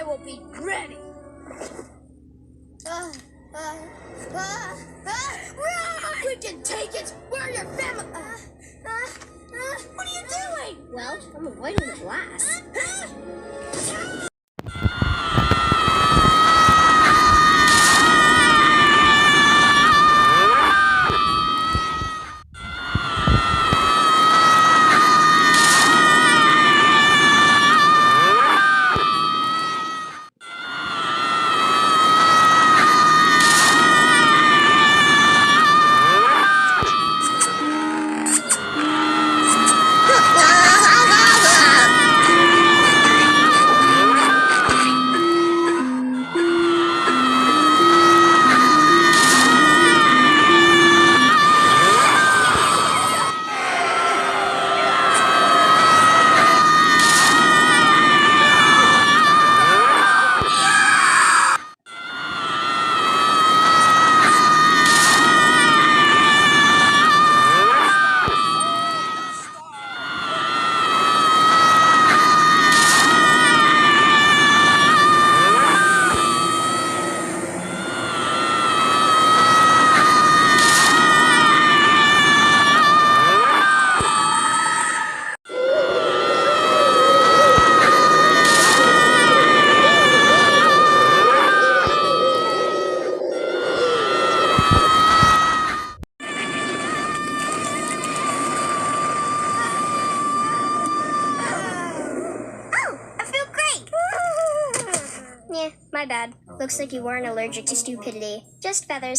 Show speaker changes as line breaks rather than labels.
I will be ready. We can take it. We're your family. What are you doing?
Well, I'm avoiding the blast. Yeah, my bad. Looks like you weren't allergic to stupidity. Just feathers.